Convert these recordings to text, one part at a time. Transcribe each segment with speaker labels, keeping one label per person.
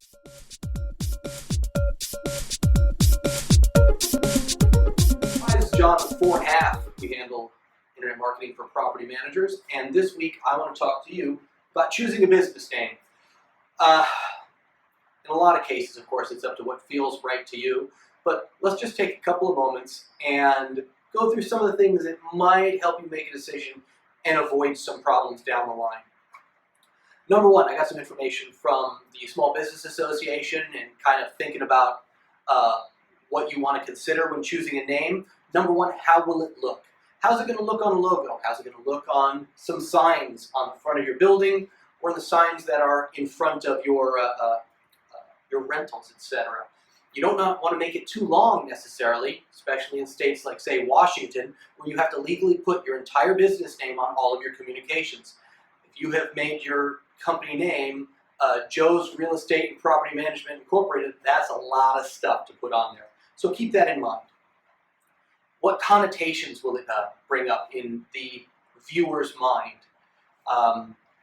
Speaker 1: Hi, this is John with 4.5. We handle internet marketing for property managers, and this week I want to talk to you about choosing a business name. In a lot of cases, of course, it's up to what feels right to you, but let's just take a couple of moments and go through some of the things that might help you make a decision and avoid some problems down the line. Number one, I got some information from the Small Business Association and kind of thinking about what you want to consider when choosing a name. Number one, how will it look? How's it going to look on a logo? How's it going to look on some signs on the front of your building or the signs that are in front of your rentals, etc.? You don't want to make it too long necessarily, especially in states like, say, Washington, where you have to legally put your entire business name on all of your communications. If you have made your company name Joe's Real Estate and Property Management Incorporated, that's a lot of stuff to put on there. So keep that in mind. What connotations will it bring up in the viewer's mind?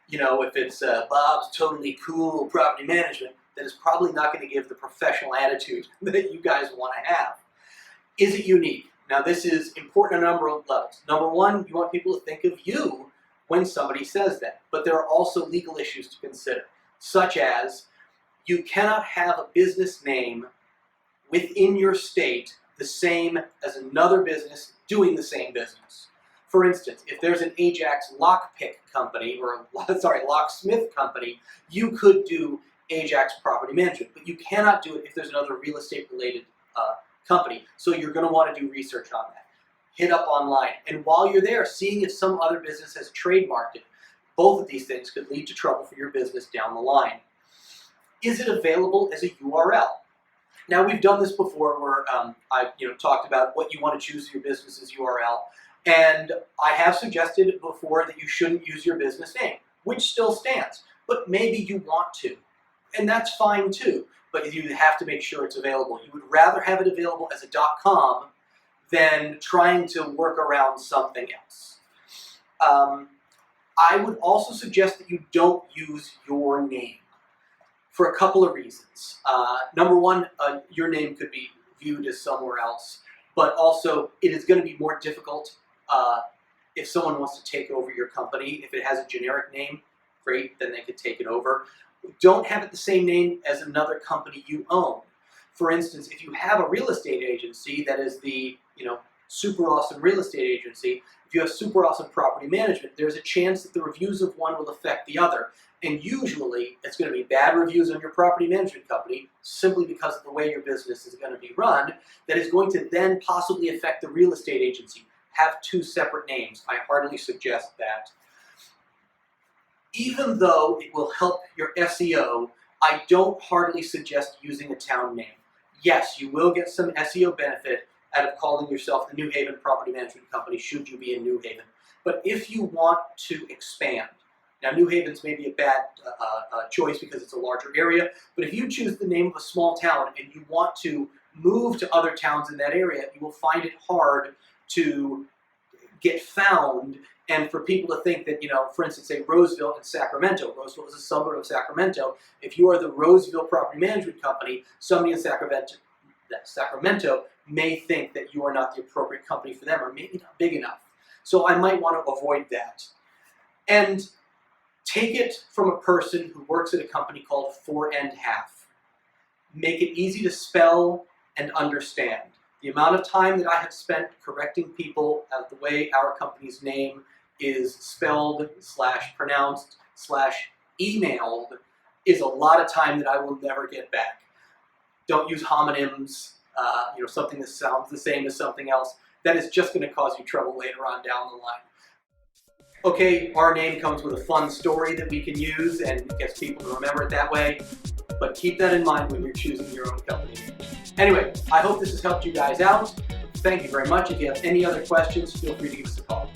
Speaker 1: If it's Bob's Totally Cool Property Management, that is probably not going to give the professional attitude that you guys want to have. Is it unique? Now, this is important on a number of levels. Number one, you want people to think of you when somebody says that. But there are also legal issues to consider, such as you cannot have a business name within your state the same as another business doing the same business. For instance, if there's an Ajax lockpick company, or locksmith company, you could do Ajax Property Management, but you cannot do it if there's another real estate related company. So you're going to want to do research on that. Hit up online, and while you're there, seeing if some other business has trademarked it. Both of these things could lead to trouble for your business down the line. Is it available as a URL? Now, we've done this before where I've talked about what you want to choose your business's URL, and I have suggested before that you shouldn't use your business name, which still stands, but maybe you want to, and that's fine too, but you have to make sure it's available. You would rather have it available as a .com than trying to work around something else. I would also suggest that you don't use your name for a couple of reasons. Number one, your name could be viewed as somewhere else, but also it is going to be more difficult if someone wants to take over your company. If it has a generic name, great, then they could take it over. Don't have it the same name as another company you own. For instance, if you have a real estate agency that is the super awesome real estate agency, if you have super awesome property management, there's a chance that the reviews of one will affect the other. And usually it's going to be bad reviews on your property management company simply because of the way your business is going to be run that is going to then possibly affect the real estate agency. Have two separate names. I heartily suggest that. Even though it will help your SEO, I don't heartily suggest using a town name. Yes, you will get some SEO benefit out of calling yourself the New Haven Property Management Company should you be in New Haven. But if you want to expand, now New Haven's maybe a bad choice because it's a larger area, but if you choose the name of a small town and you want to move to other towns in that area, you will find it hard to get found and for people to think that, for instance, say Roseville and Sacramento. Roseville is a suburb of Sacramento. If you are the Roseville Property Management Company, somebody in Sacramento may think that you are not the appropriate company for them or maybe not big enough. So I might want to avoid that. And take it from a person who works at a company called 4.5. Make it easy to spell and understand. The amount of time that I have spent correcting people at the way our company's name is spelled / pronounced / emailed is a lot of time that I will never get back. Don't use homonyms, something that sounds the same as something else. That is just going to cause you trouble later on down the line. Okay, our name comes with a fun story that we can use and gets people to remember it that way, but keep that in mind when you're choosing your own company name. Anyway, I hope this has helped you guys out. Thank you very much. If you have any other questions, feel free to give us a call.